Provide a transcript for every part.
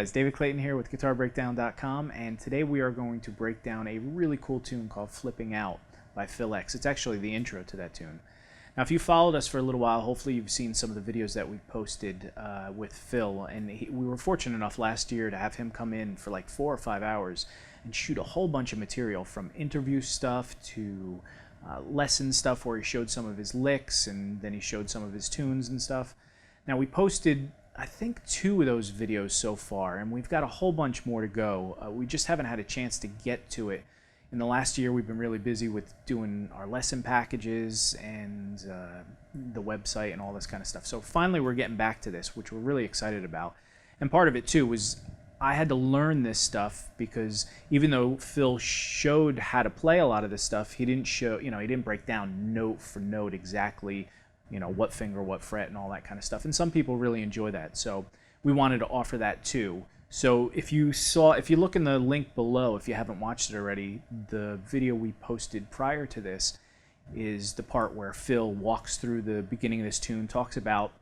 guys, David Clayton here with GuitarBreakdown.com, and today we are going to break down a really cool tune called Flipping Out by Phil X. It's actually the intro to that tune. Now, if you followed us for a little while, hopefully you've seen some of the videos that we posted with Phil, and we were fortunate enough last year to have him come in for like 4 or 5 hours and shoot a whole bunch of material, from interview stuff to lesson stuff where he showed some of his licks and then he showed some of his tunes and stuff. Now, we posted I think 2 of those videos so far, and we've got a whole bunch more to go. We just haven't had a chance to get to it. In the last year, we've been really busy with doing our lesson packages and the website and all this kind of stuff. So finally we're getting back to this, which we're really excited about. And part of it too was I had to learn this stuff, because even though Phil showed how to play a lot of this stuff, he didn't show, he didn't break down note for note exactly what finger, what fret, and all that kind of stuff. And some people really enjoy that, so we wanted to offer that too. So if you look in the link below, if you haven't watched it already, the video we posted prior to this is the part where Phil walks through the beginning of this tune, talks about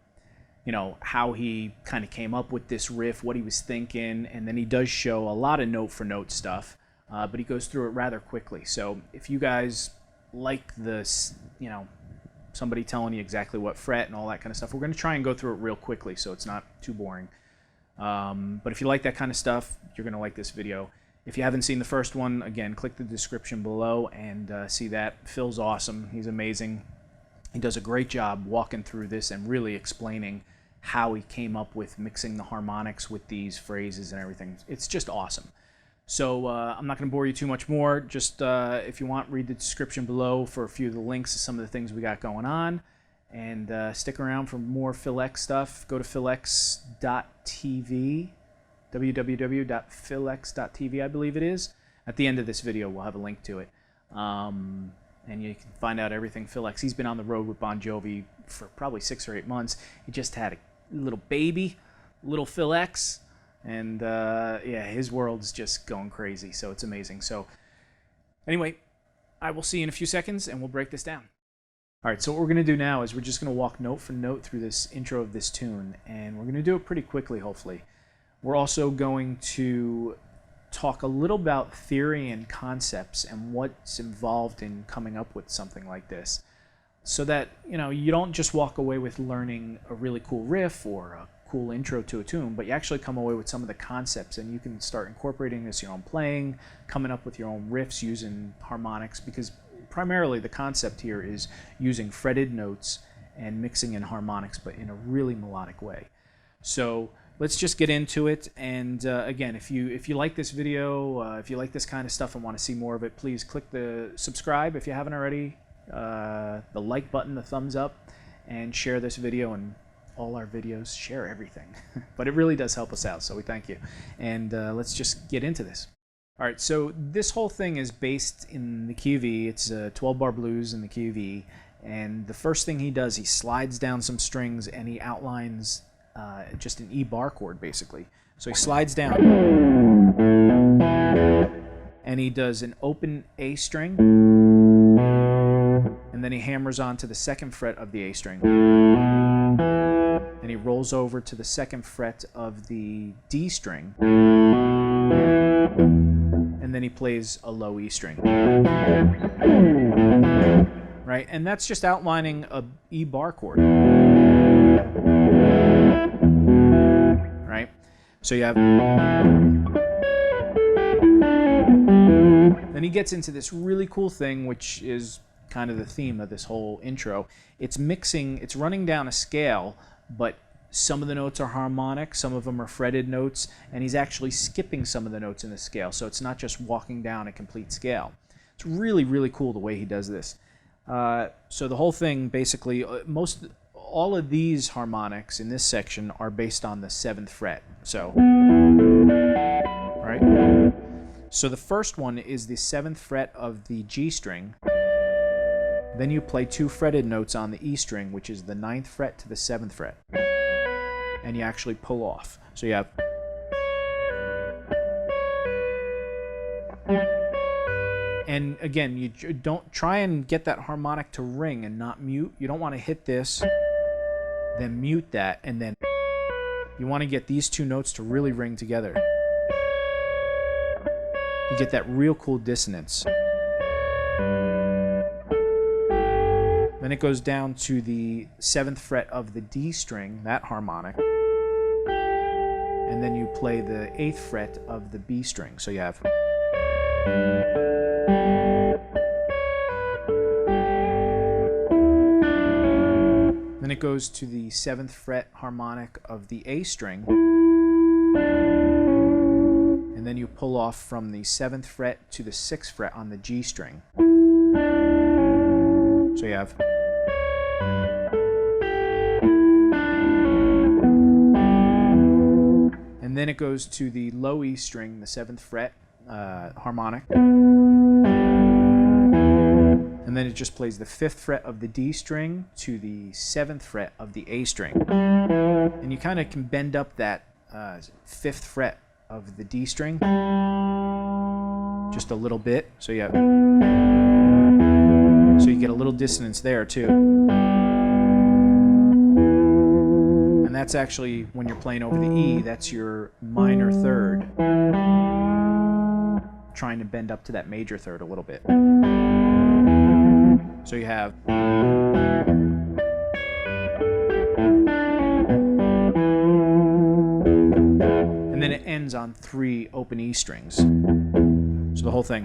how he kind of came up with this riff, what he was thinking, and then he does show a lot of note for note stuff, but he goes through it rather quickly. So if you guys like this, somebody telling you exactly what fret and all that kind of stuff, we're going to try and go through it real quickly so it's not too boring. But if you like that kind of stuff, you're going to like this video. If you haven't seen the first one, again, click the description below and see that. Phil's awesome. He's amazing. He does a great job walking through this and really explaining how he came up with mixing the harmonics with these phrases and everything. It's just awesome. So I'm not going to bore you too much more. Just if you want, read the description below for a few of the links to some of the things we got going on. And stick around for more Phil X stuff. Go to philx.tv, www.philx.tv, I believe it is. At the end of this video, we'll have a link to it. And you can find out everything Phil X. He's been on the road with Bon Jovi for probably 6 or 8 months. He just had a little baby, little Phil X. And yeah, his world's just going crazy, so it's amazing. So anyway, I will see you in a few seconds, and we'll break this down. All right, so what we're going to do now is we're just going to walk note for note through this intro of this tune, and we're going to do it pretty quickly, hopefully. We're also going to talk a little about theory and concepts and what's involved in coming up with something like this, so that you don't just walk away with learning a really cool riff or a cool intro to a tune, but you actually come away with some of the concepts, and you can start incorporating this in your own playing, coming up with your own riffs using harmonics, because primarily the concept here is using fretted notes and mixing in harmonics, but in a really melodic way. So let's just get into it. And again, if you like this video, if you like this kind of stuff and want to see more of it, please click the subscribe if you haven't already, the like button, the thumbs up, and share this video and all our videos. Share everything. But it really does help us out, so we thank you. And let's just get into this. All right, so this whole thing is based in the key of E. It's a 12-bar blues in the key of E. And the first thing he does, he slides down some strings and he outlines just an E bar chord, basically. So he slides down and he does an open A string, and then he hammers onto the 2nd fret of the A string. And he rolls over to the 2nd fret of the D string, and then he plays a low E string. Right? And that's just outlining a E bar chord. Right? So you have... Then he gets into this really cool thing, which is kind of the theme of this whole intro. It's mixing, it's running down a scale, but some of the notes are harmonic, some of them are fretted notes, and he's actually skipping some of the notes in the scale, so it's not just walking down a complete scale. It's really, really cool the way he does this. So the whole thing, basically, all of these harmonics in this section are based on the 7th fret. So, right? So the first one is the 7th fret of the G string. Then you play 2 fretted notes on the E string, which is the 9th fret to the 7th fret. And you actually pull off. So you have... And again, you don't try and get that harmonic to ring and not mute. You don't want to hit this, then mute that, and then you want to get these two notes to really ring together. You get that real cool dissonance. Then it goes down to the 7th fret of the D string, that harmonic. And then you play the 8th fret of the B string. So you have. Then it goes to the 7th fret harmonic of the A string. And then you pull off from the 7th fret to the 6th fret on the G string. So you have. And then it goes to the low E string, the 7th fret harmonic. And then it just plays the 5th fret of the D string to the 7th fret of the A string. And you kind of can bend up that 5th fret of the D string just a little bit. So you have, so you get a little dissonance there too. And that's actually, when you're playing over the E, that's your minor third, trying to bend up to that major third a little bit. So you have. And then it ends on 3 open E strings. So the whole thing.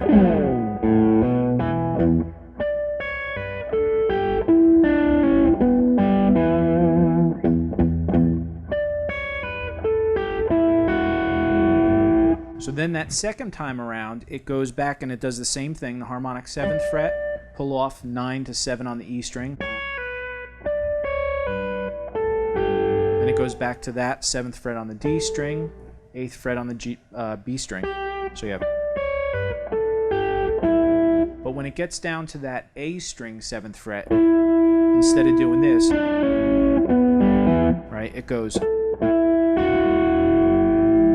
So then that second time around, it goes back and it does the same thing, the harmonic 7th fret, pull off 9 to 7 on the E string. Then it goes back to that 7th fret on the D string, 8th fret on the B string. So you have. But when it gets down to that A string 7th fret, instead of doing this, right, it goes.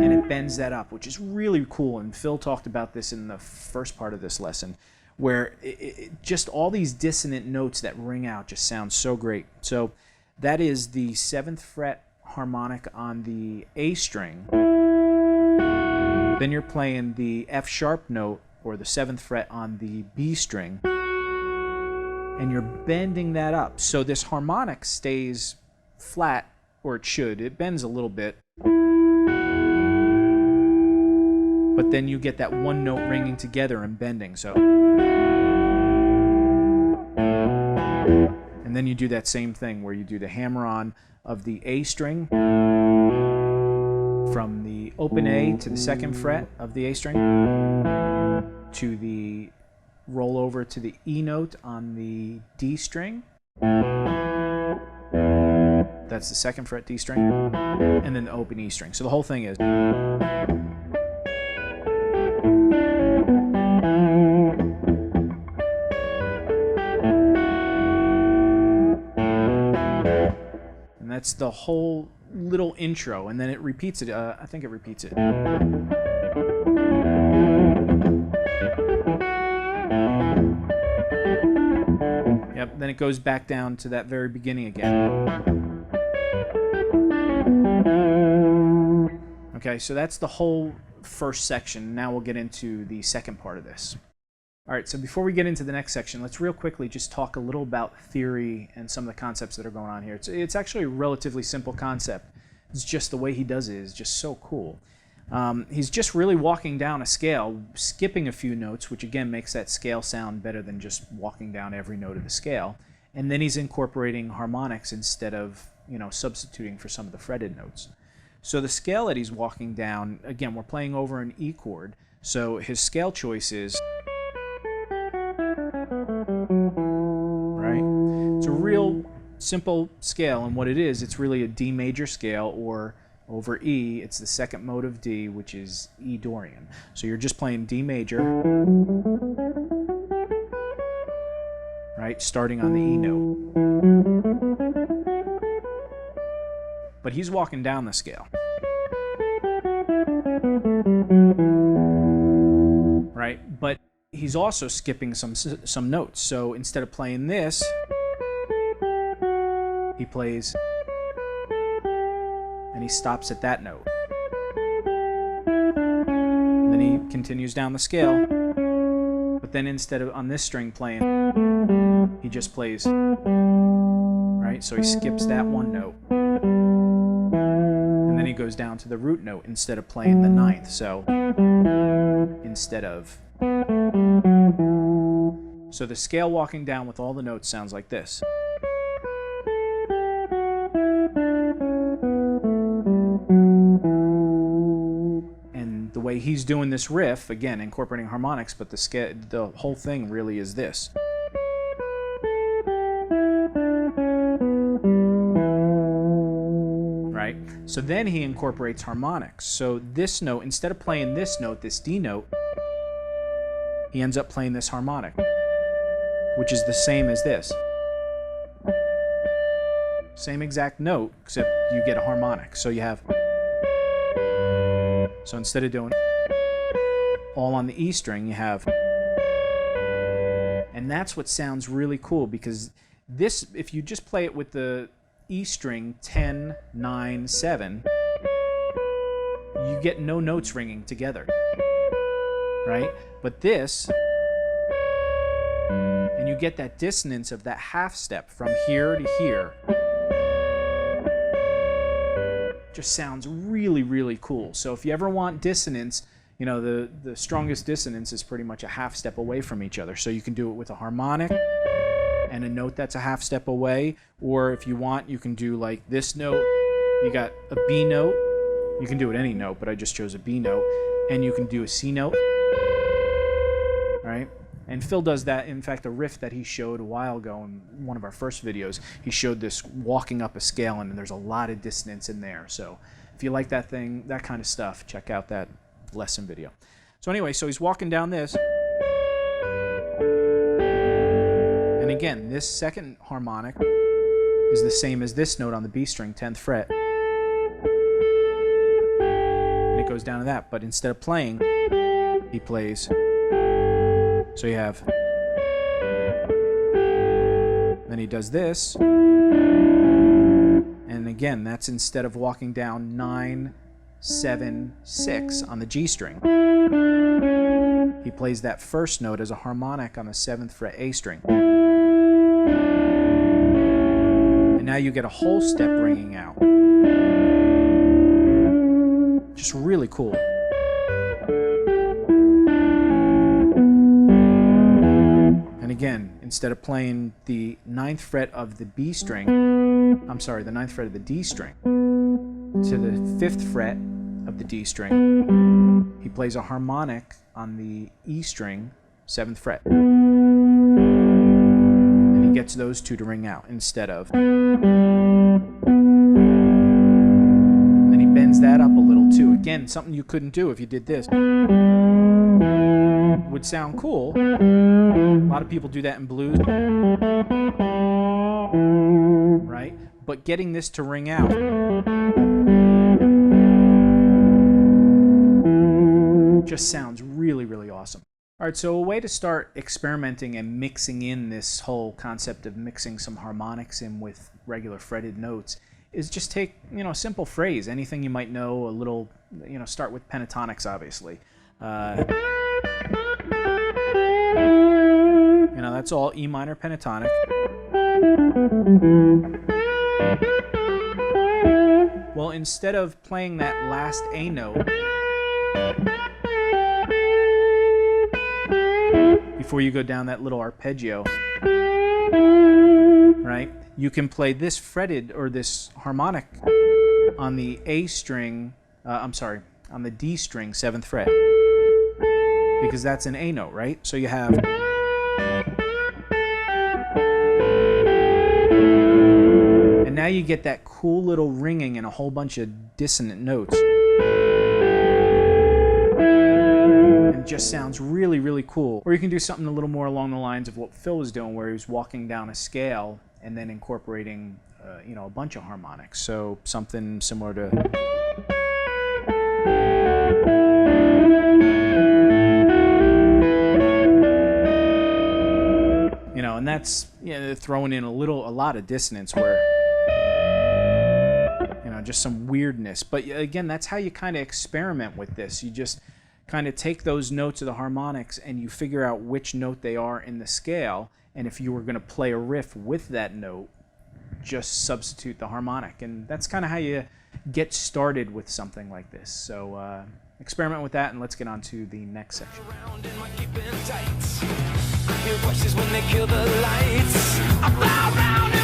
And it bends that up, which is really cool. And Phil talked about this in the first part of this lesson, where just all these dissonant notes that ring out just sound so great. So that is the 7th fret harmonic on the A string. Then you're playing the F sharp note, or the 7th fret on the B string, and you're bending that up. So this harmonic stays flat, or it should. It bends a little bit. But then you get that one note ringing together and bending. So, and then you do that same thing where you do the hammer-on of the A string from the open A to the 2nd fret of the A string to the roll over to the E note on the D string. That's the 2nd fret D string, and then the open E string. So the whole thing is. That's the whole little intro, and then it repeats it. I think it repeats it. Yep, then it goes back down to that very beginning again. Okay, so that's the whole first section. Now we'll get into the second part of this. All right, so before we get into the next section, let's real quickly just talk a little about theory and some of the concepts that are going on here. It's actually a relatively simple concept. It's just the way he does it is just so cool. He's just really walking down a scale, skipping a few notes, which again makes that scale sound better than just walking down every note of the scale. And then he's incorporating harmonics instead of, substituting for some of the fretted notes. So the scale that he's walking down, again, we're playing over an E chord. So his scale choice is. It's a real simple scale, and what it is, it's really a D major scale, or over E, it's the 2nd mode of D, which is E Dorian. So you're just playing D major, right, starting on the E note. But he's walking down the scale. Right, but he's also skipping some notes. So instead of playing this, he plays, and he stops at that note. And then he continues down the scale, but then instead of on this string playing, he just plays, right? So he skips that one note. And then he goes down to the root note instead of playing the ninth. So instead of... So the scale walking down with all the notes sounds like this. And the way he's doing this riff, again, incorporating harmonics, but the whole thing really is this. Right? So then he incorporates harmonics. So this note, instead of playing this note, this D note, he ends up playing this harmonic, which is the same as this. Same exact note, except you get a harmonic. So you have... So instead of doing all on the E string, you have... And that's what sounds really cool, because this, if you just play it with the E string 10, 9, 7, you get no notes ringing together, right? But this, and you get that dissonance of that half step from here to here. Just sounds really, really cool. So if you ever want dissonance, you know, the strongest dissonance is pretty much a half step away from each other. So you can do it with a harmonic and a note that's a half step away, or if you want, you can do like this note. You got a B note. You can do it any note, but I just chose a B note. And you can do a C note, right? And Phil does that. In fact, a riff that he showed a while ago in one of our first videos, he showed this walking up a scale, and there's a lot of dissonance in there. So if you like that thing, that kind of stuff, check out that lesson video. So anyway, so he's walking down this. And again, this second harmonic is the same as this note on the B string, 10th fret. And it goes down to that. But instead of playing, he plays... So you have, then he does this, and again, that's instead of walking down 9, 7, 6 on the G string. He plays that first note as a harmonic on the 7th fret A string. And now you get a whole step ringing out. Just really cool. Again, instead of playing the 9th fret of the B string, I'm sorry, the 9th fret of the D string, to the 5th fret of the D string, he plays a harmonic on the E string, 7th fret. And he gets those two to ring out instead of. And then he bends that up a little too. Again, something you couldn't do if you did this. Would sound cool. A lot of people do that in blues, right? But getting this to ring out just sounds really, really awesome. All right, so a way to start experimenting and mixing in this whole concept of mixing some harmonics in with regular fretted notes is just take, you know, a simple phrase, anything you might know, a little, you know, start with pentatonics, obviously. You know, that's all E minor pentatonic. Well, instead of playing that last A note before you go down that little arpeggio, right, you can play this fretted or this harmonic on the A string, on the D string, 7th fret, because that's an A note, right? So you have... And now you get that cool little ringing and a whole bunch of dissonant notes. And it just sounds really, really cool. Or you can do something a little more along the lines of what Phil was doing, where he was walking down a scale and then incorporating, you know, a bunch of harmonics. So something similar to... You know, and that's, you know, throwing in a lot of dissonance where, you know, know, just some weirdness. But again, that's how you kind of experiment with this. You just kind of take those notes of the harmonics and you figure out which note they are in the scale, and if you were going to play a riff with that note, just substitute the harmonic. And that's kind of how you get started with something like this. So experiment with that, and let's get on to the next section. I hear voices when they kill the lights. I fly around